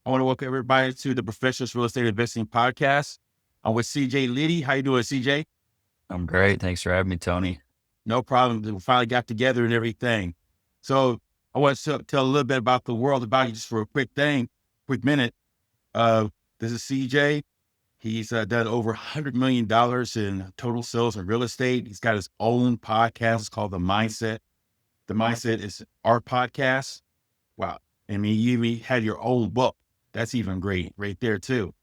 I want to welcome everybody to the Professionals Real Estate Investing Podcast. I'm with CJ Ledy. How you doing, CJ? I'm great. Thanks for having me, Tony. No problem. We finally got together and everything. So I want to tell a little bit about the world about you just for a quick minute. Uh, this is CJ. He's done over $100 million in total sales in real estate. He's got his own podcast. It's called The Mindset. The Mindset is our podcast. Wow. I mean, you even had your own book. That's even great right there too.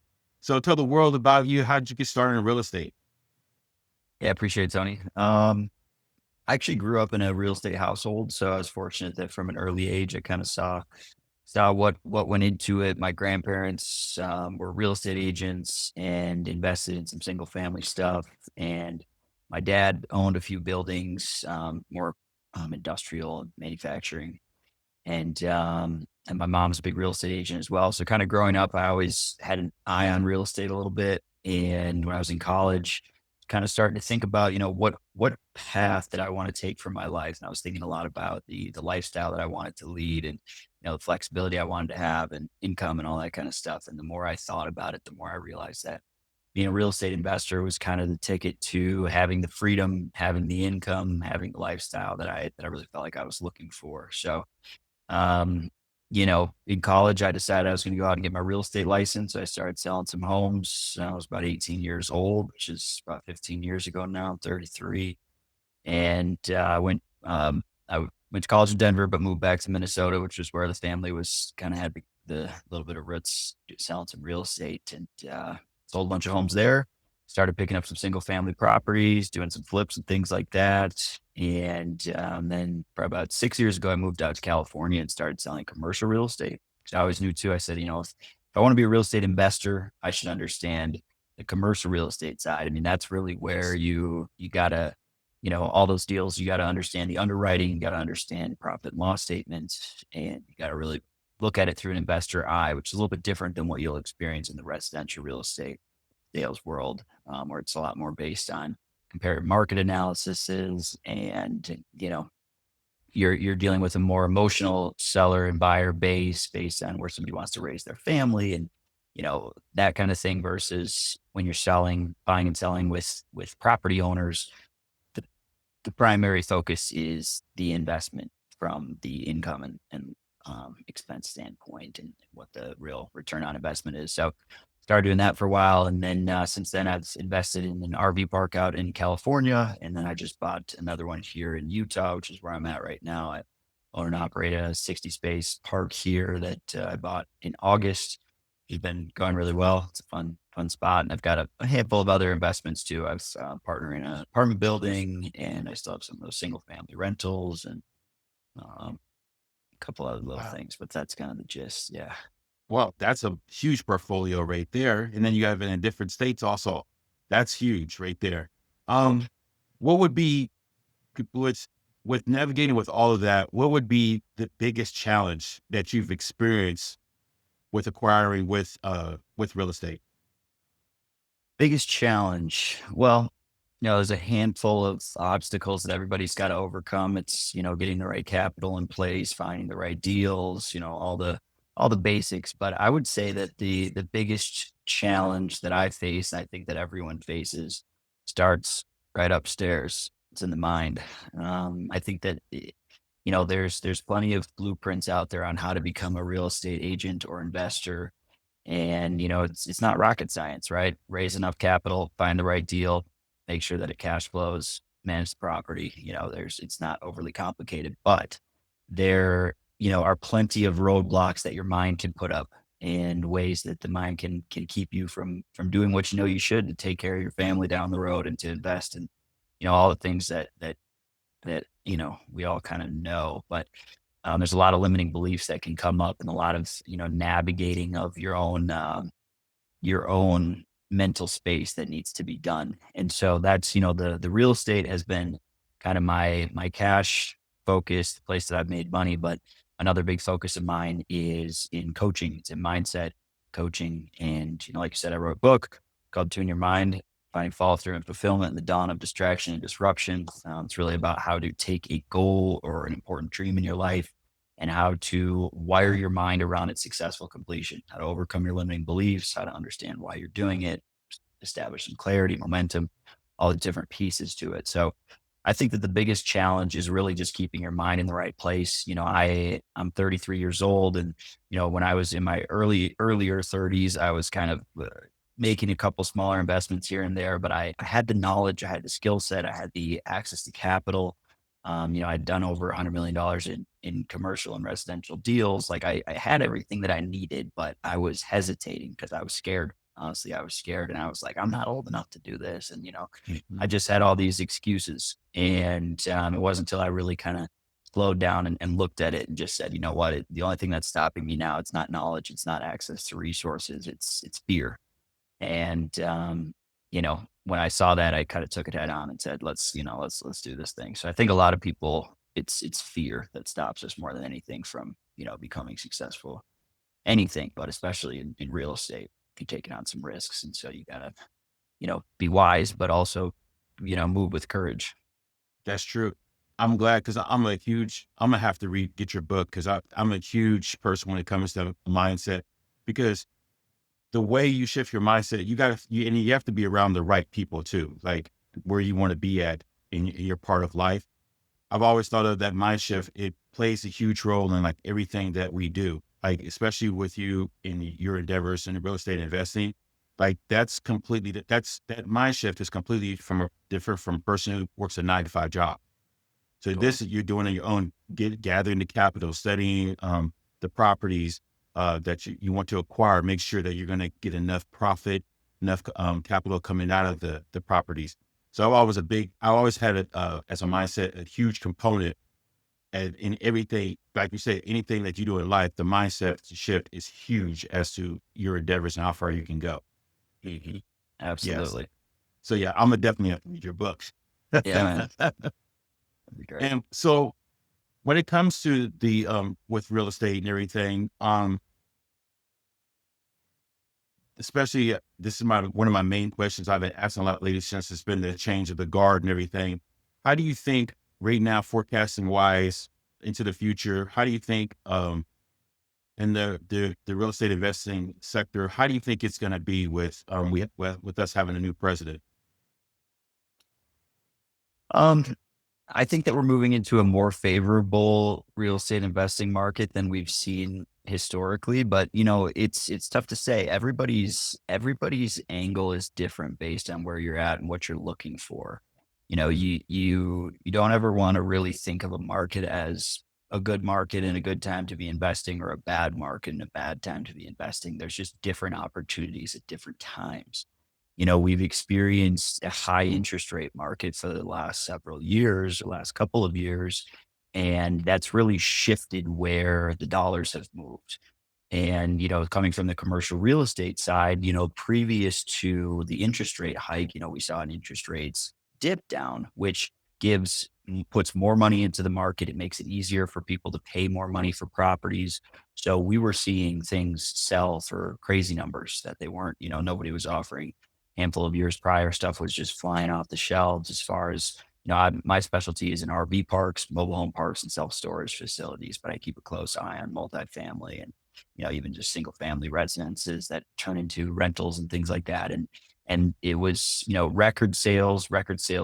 So tell the world about you. How did you get started in real estate? Yeah, appreciate it, Tony. I actually grew up in a real estate household, so I was fortunate that from an early age, I kind of saw what went into it. My grandparents were real estate agents and invested in some single family stuff, and my dad owned a few buildings, more industrial and manufacturing, and my mom's a big real estate agent as well. So kind of growing up, I always had an eye on real estate a little bit. And when I was in college, kind of starting to think about, what path that I want to take for my life. And I was thinking a lot about the lifestyle that I wanted to lead and the flexibility I wanted to have and income and all that kind of stuff. And the more I thought about it, the more I realized that being a real estate investor was kind of the ticket to having the freedom, having the income, having the lifestyle that I really felt like I was looking for. So um, in college, I decided I was going to go out and get my real estate license. I started selling some homes. I was about 18 years old, which is about 15 years ago now. I'm 33, and I went to college in Denver, but moved back to Minnesota, which was where the family was kind of had the little bit of roots selling some real estate, and sold a bunch of homes there. Started picking up some single family properties, doing some flips and things like that. And then for about 6 years ago, I moved out to California and started selling commercial real estate. I always knew too. I said, if I want to be a real estate investor, I should understand the commercial real estate side. I mean, that's really where you gotta, all those deals, you got to understand the underwriting, you got to understand profit and loss statements, and you got to really look at it through an investor eye, which is a little bit different than what you'll experience in the residential real estate sales world, where it's a lot more based on comparative market analysis and you're dealing with a more emotional seller and buyer base based on where somebody wants to raise their family and that kind of thing versus when you're buying and selling with property owners. The, the primary focus is the investment from the income and expense standpoint and what the real return on investment is. So started doing that for a while. And then since then, I've invested in an RV park out in California. And then I just bought another one here in Utah, which is where I'm at right now. I own and operate a 60 space park here that I bought in August. It's been going really well. It's a fun spot. And I've got a handful of other investments too. I was partnering in an apartment building, and I still have some of those single family rentals and um, a couple other little Wow. things, but that's kind of the gist. Yeah. Well, that's a huge portfolio right there. And then you have it in different states also. That's huge right there. Um, what would be with navigating with all of that, what would be the biggest challenge that you've experienced with acquiring with real estate? Biggest challenge. Well, there's a handful of obstacles that everybody's got to overcome. It's, getting the right capital in place, finding the right deals, all the basics. But I would say that the biggest challenge that I face, and I think that everyone faces, starts right upstairs. It's in the mind. I think that there's plenty of blueprints out there on how to become a real estate agent or investor, and it's not rocket science, right? Raise enough capital, find the right deal, make sure that it cash flows, manage the property. It's not overly complicated, but there, are plenty of roadblocks that your mind can put up and ways that the mind can keep you from doing what you should to take care of your family down the road and to invest in, all the things that we all kind of know. But there's a lot of limiting beliefs that can come up and a lot of navigating of your own mental space that needs to be done. And so that's the real estate has been kind of my cash focus, the place that I've made money. But another big focus of mine is in coaching. It's in mindset coaching. And like you said, I wrote a book called Tune Your Mind, Finding Follow Through and Fulfillment in the Dawn of Distraction and Disruption. It's really about how to take a goal or an important dream in your life and how to wire your mind around its successful completion, how to overcome your limiting beliefs, how to understand why you're doing it, establish some clarity, momentum, all the different pieces to it. So I think that the biggest challenge is really just keeping your mind in the right place. I'm 33 years old, and when I was in my earlier 30s, I was kind of making a couple smaller investments here and there, but I had the knowledge, I had the skill set, I had the access to capital. I'd done over $100 million in commercial and residential deals. Like I had everything that I needed, but I was hesitating because I was scared. Honestly, I was scared, and I was like, I'm not old enough to do this. And, I just had all these excuses. And it wasn't until I really kind of slowed down and looked at it and just said, you know what, the only thing that's stopping me now, it's not knowledge, it's not access to resources, it's fear. And, when I saw that, I kind of took it head on and said, let's do this thing. So I think a lot of people, it's fear that stops us more than anything from, becoming successful, anything, but especially in real estate, you're taking on some risks. And so you gotta, be wise, but also, move with courage. That's true. I'm glad because I'm gonna have to get your book because I'm a huge person when it comes to mindset because the way you shift your mindset, and you have to be around the right people too, like where you want to be at in your part of life. I've always thought of that mind shift. It plays a huge role in like everything that we do, like especially with you in your endeavors in real estate investing. Like that mind shift is completely different from a person who works a 9 to 5 job. So Totally. this you're doing on your own, gathering the capital, studying the properties that you want to acquire. Make sure that you're going to get enough profit, enough capital coming out of the properties. So I always had it as a mindset, a huge component and in everything. Like you said, anything that you do in life, the mindset shift is huge as to your endeavors and how far you can go. Mhm. Yes. Absolutely. So yeah, I'm gonna definitely have to read your books. Yeah, man. That'd be great. And so when it comes to the with real estate and everything, especially this is my one of my main questions I've been asking a lot lately since it's been the change of the guard and everything. How do you think right now, forecasting wise into the future, how do you think in the real estate investing sector, how do you think it's gonna be with us having a new president? Um, I think that we're moving into a more favorable real estate investing market than we've seen historically, but it's tough to say. Everybody's angle is different based on where you're at and what you're looking for. You don't ever want to really think of a market as a good market and a good time to be investing, or a bad market and a bad time to be investing. There's just different opportunities at different times. We've experienced a high interest rate market for the last several years, the last couple of years, and that's really shifted where the dollars have moved. And, coming from the commercial real estate side, previous to the interest rate hike, we saw an interest rates dip down, which puts more money into the market. It makes it easier for people to pay more money for properties. So we were seeing things sell for crazy numbers that they weren't, nobody was offering. Handful of years prior, stuff was just flying off the shelves as far as, my specialty is in RV parks, mobile home parks, and self storage facilities, but I keep a close eye on multifamily and even just single family residences that turn into rentals and things like that. And it was, record sales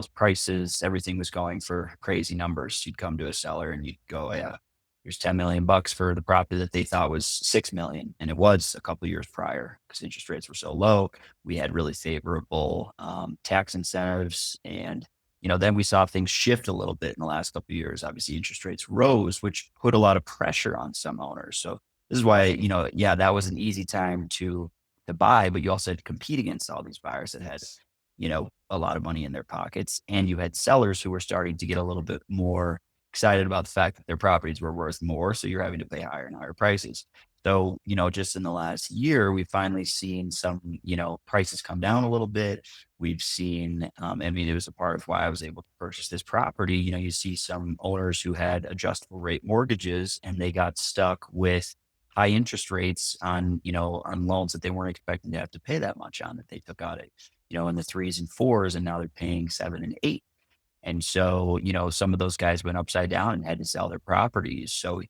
prices, everything was going for crazy numbers. You'd come to a seller and you'd go, yeah, here's 10 million bucks for the property that they thought was 6 million. And it was a couple of years prior because interest rates were so low. We had really favorable tax incentives. And then we saw things shift a little bit in the last couple of years. Obviously, interest rates rose, which put a lot of pressure on some owners. So this is why, yeah, that was an easy time to buy, but you also had to compete against all these buyers that had, a lot of money in their pockets. And you had sellers who were starting to get a little bit more excited about the fact that their properties were worth more. So you're having to pay higher and higher prices. So, just in the last year, we've finally seen some, prices come down a little bit. We've seen, I mean, it was a part of why I was able to purchase this property. You see some owners who had adjustable rate mortgages and they got stuck with high interest rates on, on loans that they weren't expecting to have to pay that much on, that they took out at, in the threes and fours, and now they're paying 7 and 8. And so, some of those guys went upside down and had to sell their properties. So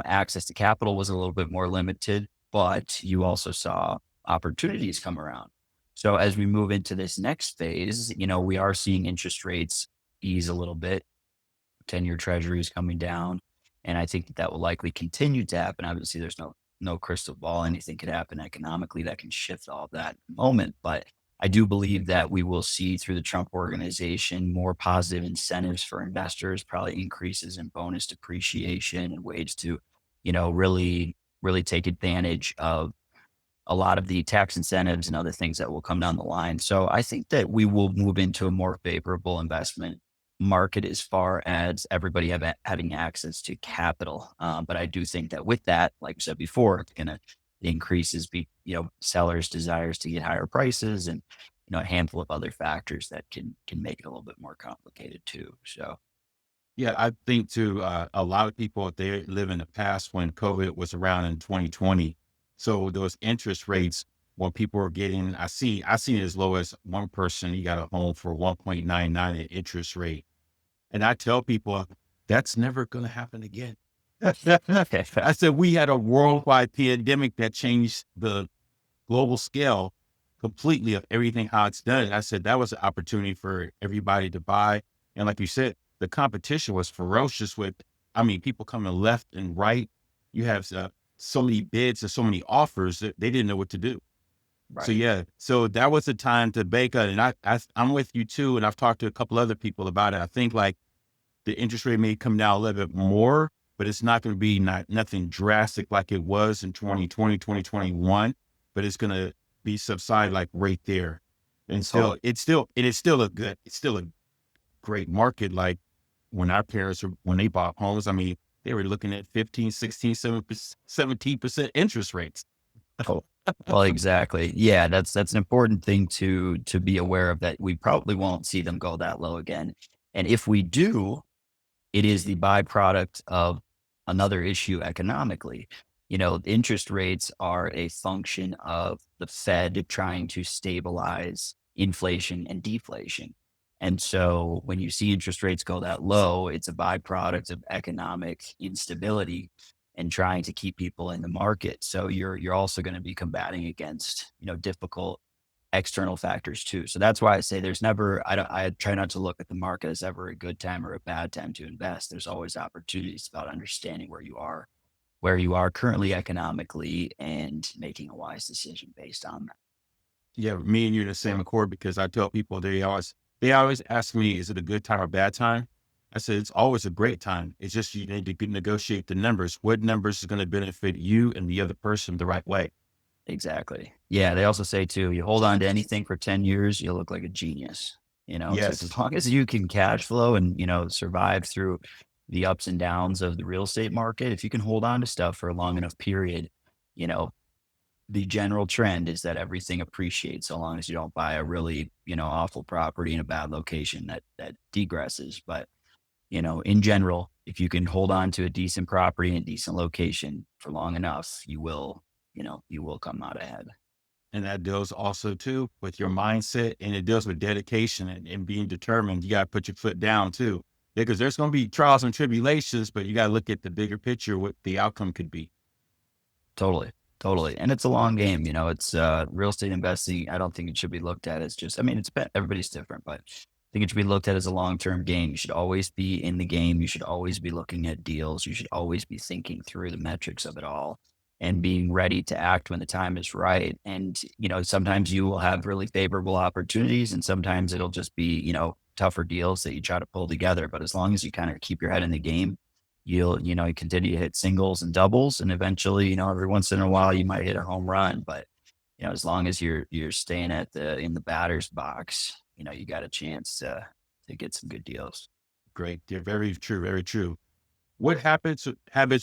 access to capital was a little bit more limited, but you also saw opportunities come around. So as we move into this next phase, we are seeing interest rates ease a little bit. 10-year treasuries coming down. And I think that that will likely continue to happen. Obviously, there's no crystal ball. Anything could happen economically that can shift all of that in a moment. But I do believe that we will see through the Trump organization more positive incentives for investors, probably increases in bonus depreciation and ways to, really, really take advantage of a lot of the tax incentives and other things that will come down the line. So I think that we will move into a more favorable investment market as far as everybody having access to capital. But I do think that with that, like I said before, it's going to increases sellers' desires to get higher prices and a handful of other factors that can make it a little bit more complicated too. So Yeah, I think too, a lot of people, they live in the past when COVID was around in 2020. So those interest rates, when people were getting, I seen it as low as one person, he got a home for 1.99 in interest rate. And I tell people that's never going to happen again. I said, we had a worldwide pandemic that changed the global scale completely of everything, how it's done. And I said, that was an opportunity for everybody to buy. And like you said, the competition was ferocious with, I mean, people coming left and right. You have so many bids and so many offers that they didn't know what to do. So right. yeah, so that was a time to bake it. And I'm with you too. And I've talked to a couple other people about it. I think like the interest rate may come down a little bit more, but it's not going to be nothing drastic like it was in 2020, 2021, but it's going to be subside like right there. And Totally. it's still a great market. Like when our parents were, when they bought homes, I mean, they were looking at 15, 16, 17% interest rates. Oh, well, exactly. Yeah, that's an important thing to be aware of, that we probably won't see them go that low again. And if we do, it is the byproduct of another issue economically. Interest rates are a function of the Fed trying to stabilize inflation and deflation. And so when you see interest rates go that low, it's a byproduct of economic instability and trying to keep people in the market. So you're also going to be combating against, difficult external factors too. So that's why I say there's never, I try not to look at the market as ever a good time or a bad time to invest. There's always opportunities. About understanding where you are currently economically and making a wise decision based on that. Yeah, me and you in the same accord because I tell people they always ask me, is it a good time or bad time? I said it's always a great time. It's just you need to negotiate the numbers. What numbers is going to benefit you and the other person the right way? Exactly. Yeah. They also say too, you hold on to anything for 10 years, you'll look like a genius. It's like as Yes. long as you can cash flow and, survive through the ups and downs of the real estate market, if you can hold on to stuff for a long enough period, you know, the general trend is that everything appreciates so long as you don't buy a really, awful property in a bad location that degresses. But, in general, if you can hold on to a decent property in a decent location for long enough, you will come out ahead. And that deals also too with your mindset and it deals with dedication and being determined. You got to put your foot down too, because there's going to be trials and tribulations, but you got to look at the bigger picture, what the outcome could be. Totally. Totally. And it's a long game. It's real estate investing. I don't think it should be looked at as just, I mean, everybody's different, but I think it should be looked at as a long-term game. You should always be in the game. You should always be looking at deals. You should always be thinking through the metrics of it all and being ready to act when the time is right. And, sometimes you will have really favorable opportunities and sometimes it'll just be, tougher deals that you try to pull together. But as long as you kind of keep your head in the game, you continue to hit singles and doubles, and eventually, every once in a while you might hit a home run. But as long as you're staying in the batter's box, you got a chance to get some good deals. Great. They're very true. Very true. What habits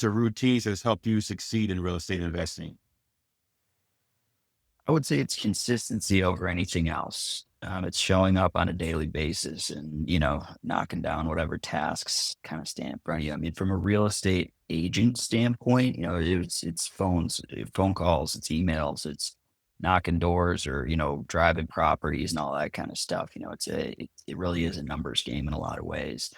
or routines has helped you succeed in real estate investing? I would say it's consistency over anything else. It's showing up on a daily basis and, knocking down whatever tasks kind of stand in front of you. I mean, from a real estate agent standpoint, it's phone calls, it's emails, it's knocking doors or, driving properties and all that kind of stuff. It really is a numbers game in a lot of ways.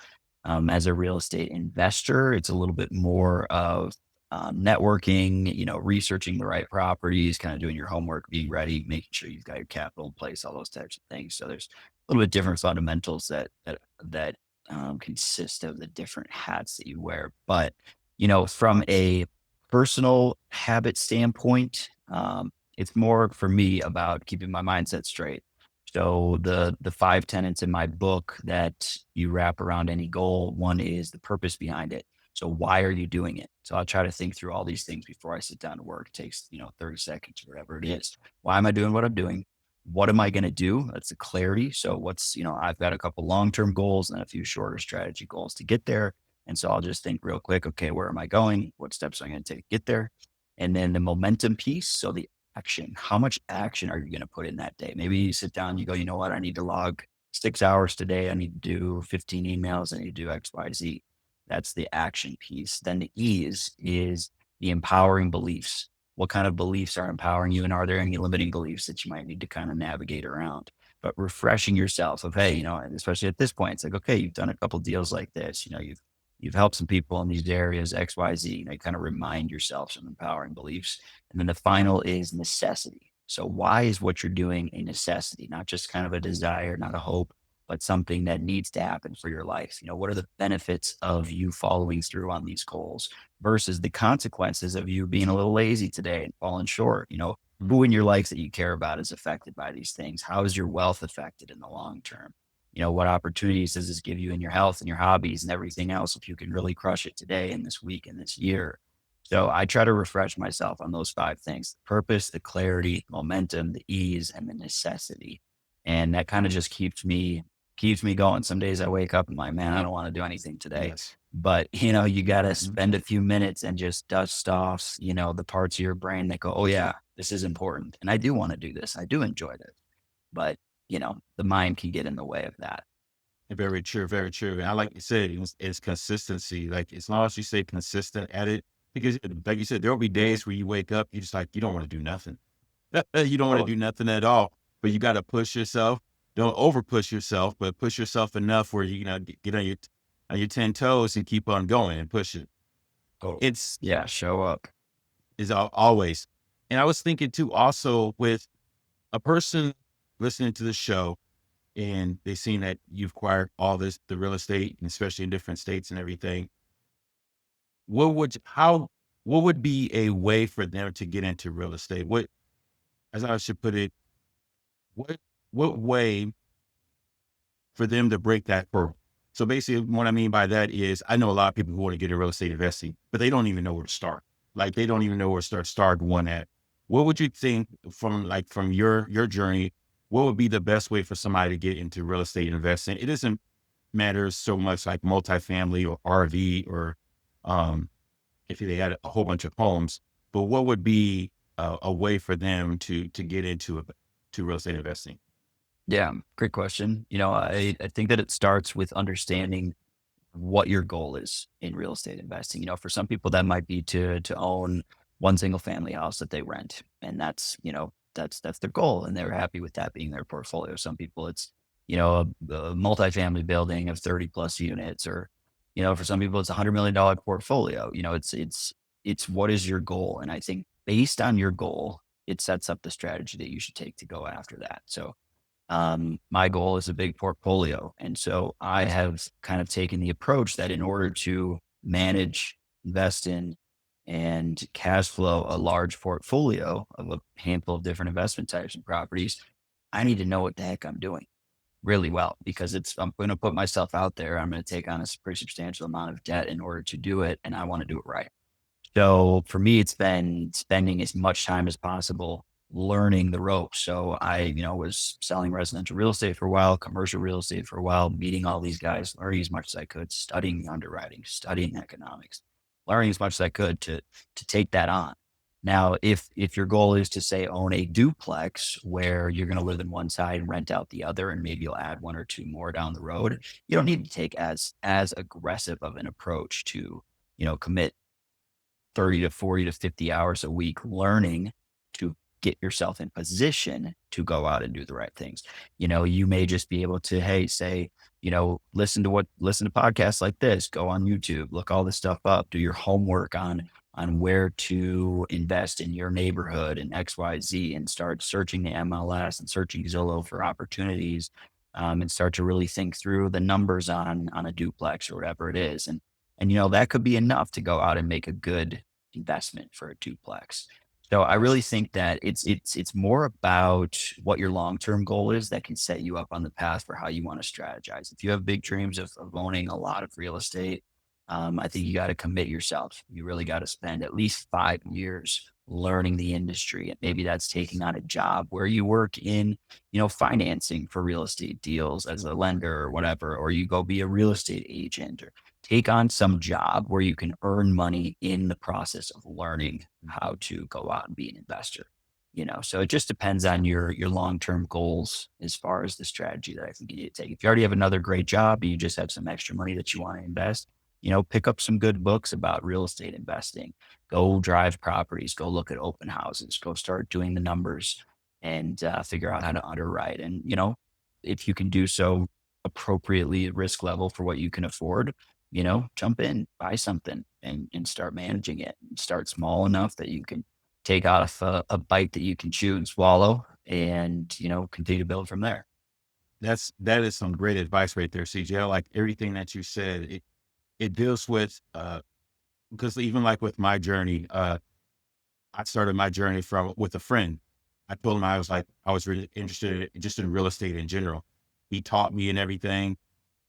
As a real estate investor, it's a little bit more of networking, researching the right properties, kind of doing your homework, being ready, making sure you've got your capital in place, all those types of things. So there's a little bit different fundamentals that consist of the different hats that you wear. But from a personal habit standpoint, it's more for me about keeping my mindset straight. So the five tenets in my book that you wrap around any goal, one is the purpose behind it. So why are you doing it? So I'll try to think through all these things before I sit down to work. It takes, 30 seconds or whatever it is. Why am I doing what I'm doing? What am I going to do? That's the clarity. So I've got a couple long-term goals and a few shorter strategy goals to get there. And so I'll just think real quick, okay, where am I going? What steps am I going to take to get there? And then the momentum piece. So the action. How much action are you going to put in that day? Maybe you sit down, you go, you know what? I need to log 6 hours today. I need to do 15 emails. I need to do X, Y, Z. That's the action piece. Then the ease is the empowering beliefs. What kind of beliefs are empowering you? And are there any limiting beliefs that you might need to kind of navigate around? But refreshing yourself of, hey, and especially at this point, it's like, okay, you've done a couple deals like this, you've helped some people in these areas, X, Y, Z, you kind of remind yourself some empowering beliefs. And then the final is necessity. So why is what you're doing a necessity, not just kind of a desire, not a hope, but something that needs to happen for your life? What are the benefits of you following through on these goals versus the consequences of you being a little lazy today and falling short? Who in your life that you care about is affected by these things? How is your wealth affected in the long term? What opportunities does this give you in your health and your hobbies and everything else if you can really crush it today and this week and this year? So I try to refresh myself on those five things: the purpose, the clarity, momentum, the ease, and the necessity. And that kind of just keeps me going. Some days I wake up and I'm like, man, I don't want to do anything today. Yes. But you got to Mhm. spend a few minutes and just dust off, the parts of your brain that go, oh yeah, this is important. And I do want to do this. I do enjoy this. But, the mind can get in the way of that. Very true, very true. And I like you said, it's consistency. Like as long as you stay consistent at it, because like you said, there will be days where you wake up, you just like you don't want to do nothing. You don't want to Oh, do nothing at all. But you got to push yourself. Don't over push yourself, but push yourself enough where you know get on your 10 toes and keep on going and push it. oh, It's yeah, show up. always. And I was thinking too, also with a person listening to the show and they seen that you've acquired all the real estate, and especially in different states and everything. What would how what would be a way for them to get into real estate? What, as I should put it, what what way for them to break that hurdle? So basically, what I mean by that is, I know a lot of people who want to get in real estate investing, but they don't even know where to start. Like they don't even know where to start one at. What would you think from your journey? What would be the best way for somebody to get into real estate investing? It doesn't matter so much like multifamily or RV or um, if they had a whole bunch of homes, but what would be a way for them to get into to real estate investing? Yeah, great question. I think that it starts with understanding what your goal is in real estate investing. For some people that might be to own one single family house that they rent. And that's their goal. And they're happy with that being their portfolio. Some people it's, a multifamily building of 30 plus units, or, for some people it's $100 million portfolio. It's what is your goal? And I think based on your goal, it sets up the strategy that you should take to go after that. So my goal is a big portfolio. And so I have kind of taken the approach that in order to manage, invest in, and cash flow a large portfolio of a handful of different investment types and properties, I need to know what the heck I'm doing really well, because I'm going to put myself out there. I'm going to take on a pretty substantial amount of debt in order to do it. And I want to do it right. So for me, it's been spending as much time as possible learning the ropes. So I, was selling residential real estate for a while, commercial real estate for a while, meeting all these guys, learning as much as I could, studying underwriting, studying economics, learning as much as I could to take that on. Now, if your goal is to say own a duplex where you're going to live in one side and rent out the other, and maybe you'll add one or two more down the road, you don't need to take as aggressive of an approach to, commit 30 to 40 to 50 hours a week learning to get yourself in position to go out and do the right things. You may just be able to, hey, say, listen to podcasts like this, go on YouTube, look all this stuff up, do your homework on where to invest in your neighborhood and XYZ, and start searching the MLS and searching Zillow for opportunities, and start to really think through the numbers on a duplex or whatever it is. And that could be enough to go out and make a good investment for a duplex. So I really think that it's more about what your long-term goal is that can set you up on the path for how you want to strategize. If you have big dreams of owning a lot of real estate, I think you got to commit yourself. You really got to spend at least 5 years learning the industry. And maybe that's taking on a job where you work in, financing for real estate deals as a lender or whatever, or you go be a real estate agent, or take on some job where you can earn money in the process of learning how to go out and be an investor. So it just depends on your long-term goals as far as the strategy that I think you need to take. If you already have another great job and you just have some extra money that you want to invest, pick up some good books about real estate investing, go drive properties, go look at open houses, go start doing the numbers, and figure out how to underwrite. And, if you can do so appropriately at risk level for what you can afford, jump in, buy something, and start managing it. Start small enough that you can take out a bite that you can chew and swallow, and, continue to build from there. That is some great advice right there, CJ. I like everything that you said. It deals with, because even like with my journey, I started my journey with a friend. I told him I was really interested just in real estate in general. He taught me and everything.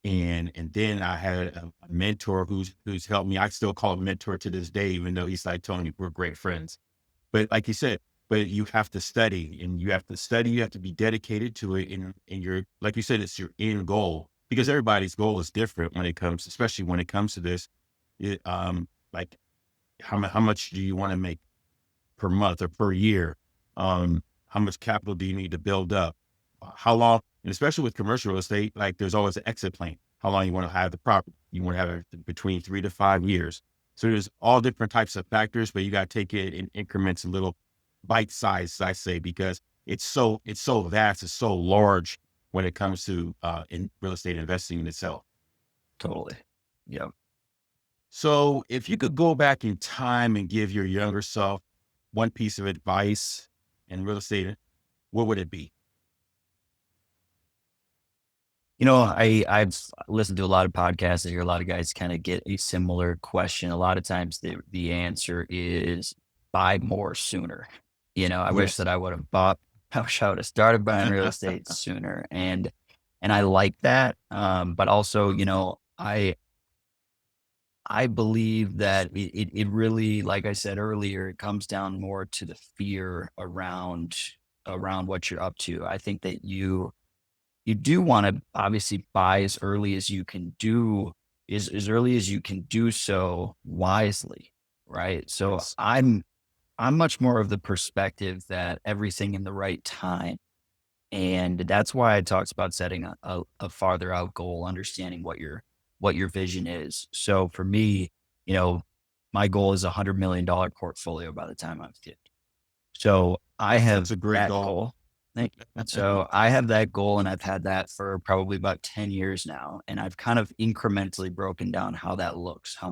And then I had a mentor who's helped me. I still call him mentor to this day, even though he's like, Tony, we're great friends. But like you said, but you have to study, and you have to be dedicated to it. And your, like you said, it's your end goal, because everybody's goal is different when it comes, especially when it comes to this. Like how much do you want to make per month or per year? How much capital do you need to build up? How long, and especially with commercial real estate, like there's always an exit plan. How long you want to have the property? You want to have it between 3 to 5 years. So there's all different types of factors, but you got to take it in increments and little bite size, I say, because it's so vast, it's so large when it comes to in real estate investing in itself. Totally. Yeah. So if you could go back in time and give your younger self one piece of advice in real estate, what would it be? I've listened to a lot of podcasts. I hear a lot of guys kind of get a similar question. A lot of times the answer is buy more sooner. I wish Yes. that I wish I would have started buying real estate sooner. And I like that. But also, I believe that it really, like I said earlier, it comes down more to the fear around what you're up to. I think that you do want to obviously buy as early as you can do, as early as you can do so wisely, right? So Yes. I'm much more of the perspective that everything in the right time. And that's why I talked about setting a farther out goal, understanding what your vision is. So for me, you know, my goal is $100 million portfolio by the time I'm 50. So I That's have a great that goal. goal. Thank you. So I have that goal, and I've had that for probably about 10 years now. And I've kind of incrementally broken down how that looks, how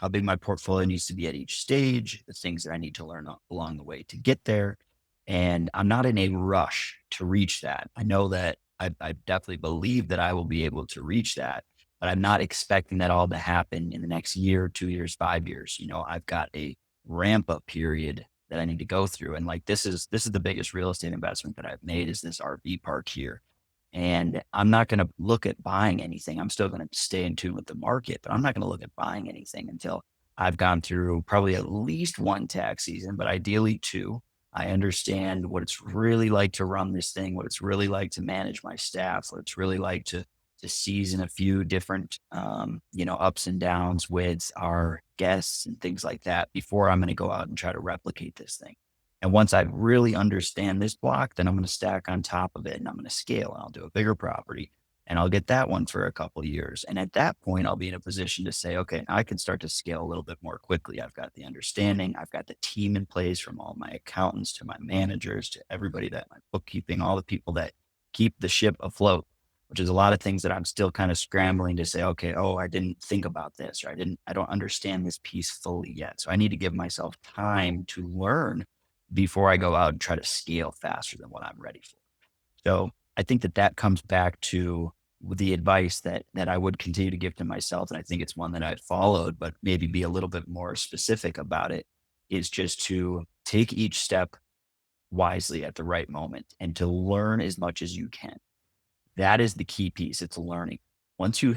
big my portfolio needs to be at each stage, the things that I need to learn along the way to get there. And I'm not in a rush to reach that. I know that I definitely believe that I will be able to reach that, but I'm not expecting that all to happen in the next year, 2 years, 5 years. I've got a ramp up period that I need to go through. And like this is the biggest real estate investment that I've made, is this RV park here. And I'm not going to look at buying anything. I'm still going to stay in tune with the market, but I'm not going to look at buying anything until I've gone through probably at least one tax season, but ideally two. I understand what it's really like to run this thing, what it's really like to manage my staff, what it's really like to season a few different, ups and downs with our guests and things like that before I'm going to go out and try to replicate this thing. And once I really understand this block, then I'm going to stack on top of it, and I'm going to scale, and I'll do a bigger property. and I'll get that one for a couple years. And at that point, I'll be in a position to say, okay, I can start to scale a little bit more quickly. I've got the understanding, I've got the team in place from all my accountants to my managers to everybody that my bookkeeping, all the people that keep the ship afloat, which is a lot of things that I'm still kind of scrambling to say, okay, oh, I didn't think about this, or I don't understand this piece fully yet. So I need to give myself time to learn before I go out and try to scale faster than what I'm ready for. So I think that that comes back to the advice that I would continue to give to myself. And I think it's one that I've followed, but maybe be a little bit more specific about it, is just to take each step wisely at the right moment and to learn as much as you can. That is the key piece. It's learning. Once you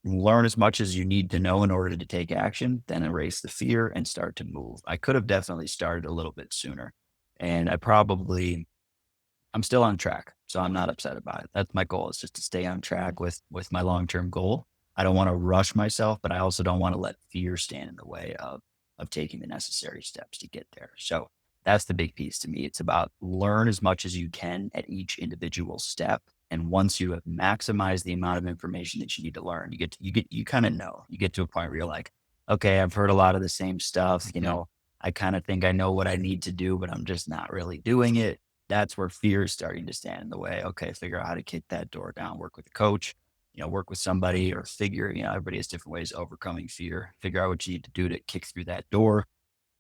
learn as much as you need to know in order to take action, then erase the fear and start to move. I could have definitely started a little bit sooner. And I'm still on track, so I'm not upset about it. That's my goal, is just to stay on track with my long-term goal. I don't want to rush myself, but I also don't want to let fear stand in the way of taking the necessary steps to get there. So that's the big piece to me. It's about learn as much as you can at each individual step. And once you have maximized the amount of information that you need to learn, you kind of know. You get to a point where you're like, okay, I've heard a lot of the same stuff. Mhm. I kind of think I know what I need to do, but I'm just not really doing it. That's where fear is starting to stand in the way. Okay, figure out how to kick that door down, work with a coach, work with somebody, or everybody has different ways of overcoming fear. Figure out what you need to do to kick through that door,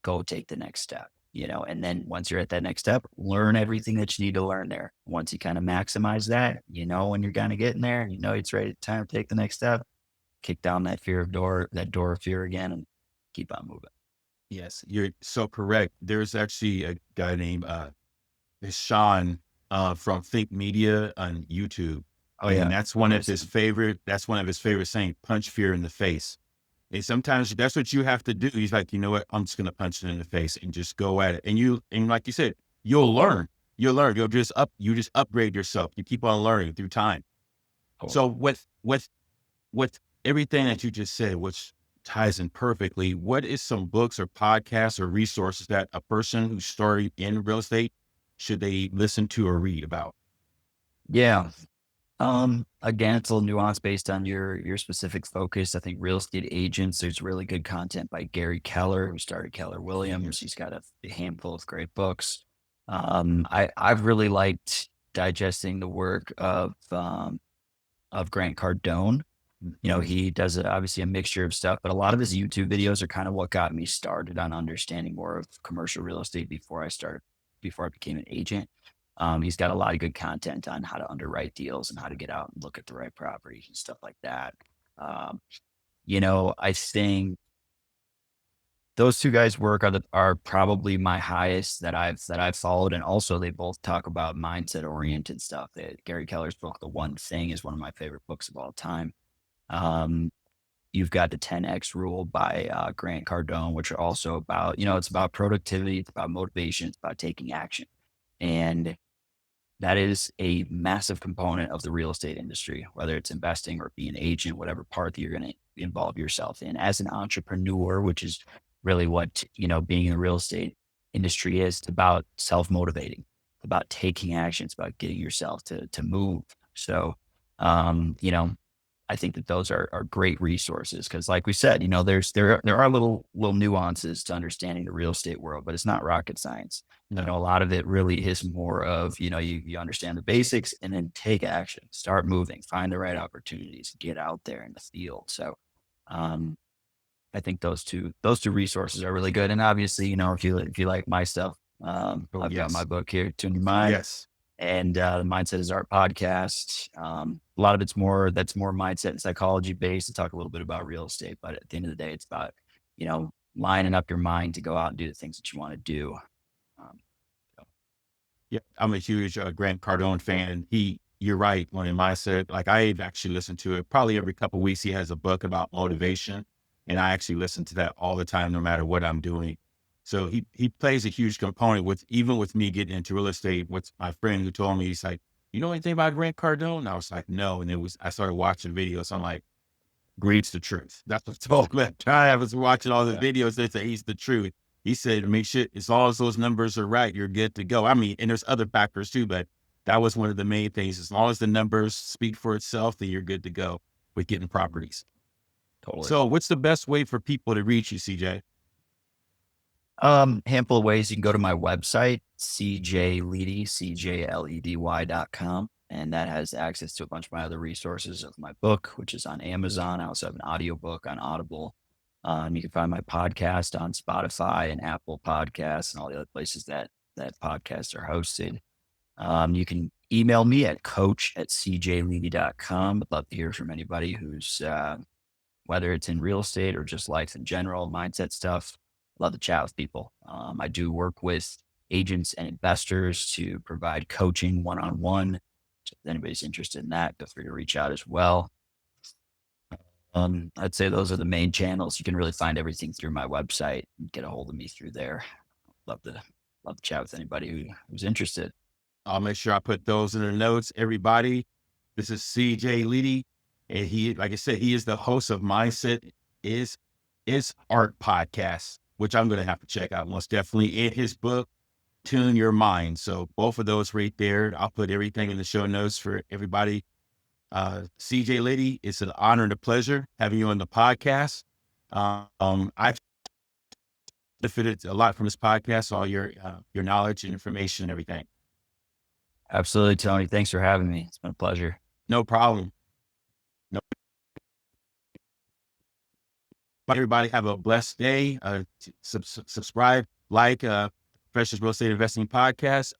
go take the next step, and then once you're at that next step, learn everything that you need to learn there. Once you kind of maximize that, when you're kind of getting there, and it's ready, time to take the next step, kick down that door of fear again, and keep on moving. Yes, you're so correct. There's actually a guy named is Sean from Think Media on YouTube. Oh And yeah. that's one of his favorite saying, punch fear in the face. And sometimes that's what you have to do. He's like, you know what? I'm just gonna punch it in the face and just go at it. And like you said, you'll learn. You'll learn. You just upgrade yourself. You keep on learning through time. Totally. So with everything that you just said, which ties in perfectly, what is some books or podcasts or resources that a person who's started in real estate should they listen to or read about? Yeah. Again, it's a little nuanced based on your specific focus. I think real estate agents, there's really good content by Gary Keller, who started Keller Williams. He's got a handful of great books. I've really liked digesting the work of Grant Cardone. Mhm. He does obviously a mixture of stuff, but a lot of his YouTube videos are kind of what got me started on understanding more of commercial real estate before I became an agent. He's got a lot of good content on how to underwrite deals and how to get out and look at the right properties and stuff like that. Um, I think those two guys' work are probably my highest that I've followed, and also they both talk about mindset oriented stuff. Gary Keller's book, The One Thing, is one of my favorite books of all time. Um, You've got the 10X rule by Grant Cardone, which are also about, it's about productivity, it's about motivation, it's about taking action. And that is a massive component of the real estate industry, whether it's investing or being an agent, whatever part that you're going to involve yourself in. As an entrepreneur, which is really what, being in the real estate industry is, it's about self-motivating, about taking action, it's about getting yourself to move. So, I think that those are great resources because, like we said, there are little nuances to understanding the real estate world, but it's not rocket science. No. A lot of it really is more of you understand the basics and then take action, start moving, find the right opportunities, get out there in the field. So, um, I think those two resources are really good. And obviously, if you like my stuff, Oh, I've got my yes. book here, Tune Your Mind, Yes. and the Mindset is Art podcast. A lot of that's more mindset and psychology based to talk a little bit about real estate, but at the end of the day, it's about lining up your mind to go out and do the things that you want to do. Um, so, Yeah. I'm a huge Grant Cardone fan. And you're right. When in mindset, like I've actually listened to it probably every couple of weeks. He has a book about motivation. And I actually listen to that all the time, no matter what I'm doing. So he plays a huge component even with me getting into real estate. With my friend who told me, he's like, you know anything about Grant Cardone? And I was like, no. And I started watching videos. I'm like, Greed's the truth. That's what I told him. I was watching all the yeah, videos. They say he's the truth. He said, make sure as long as those numbers are right, you're good to go. I mean, and there's other factors too, but that was one of the main things. As long as the numbers speak for itself, then you're good to go with getting properties. Totally. So what's the best way for people to reach you, CJ? Handful of ways. You can go to my website, cjledy.com, and that has access to a bunch of my other resources of my book, which is on Amazon. I also have an audiobook on Audible. You can find my podcast on Spotify and Apple Podcasts and all the other places that podcasts are hosted. You can email me at coach@cjledy.com. I'd love to hear from anybody who's whether it's in real estate or just life in general, mindset stuff. Love to chat with people. I do work with agents and investors to provide coaching one-on-one. So if anybody's interested in that, feel free to reach out as well. I'd say those are the main channels. You can really find everything through my website and get a hold of me through there. Love to chat with anybody who's interested. I'll make sure I put those in the notes. Everybody, this is CJ Ledy, and he, like I said, he is the host of Mindset is Art podcast, which I'm going to have to check out most definitely. In his book, Tune Your Mind. So both of those right there. I'll put everything in the show notes for everybody. CJ Ledy, it's an honor and a pleasure having you on the podcast. I've benefited a lot from this podcast, all your knowledge and information and everything. Absolutely, Tony. Thanks for having me. It's been a pleasure. No problem. No. Everybody have a blessed day. Subscribe, like Professionals Real Estate Investing Podcast.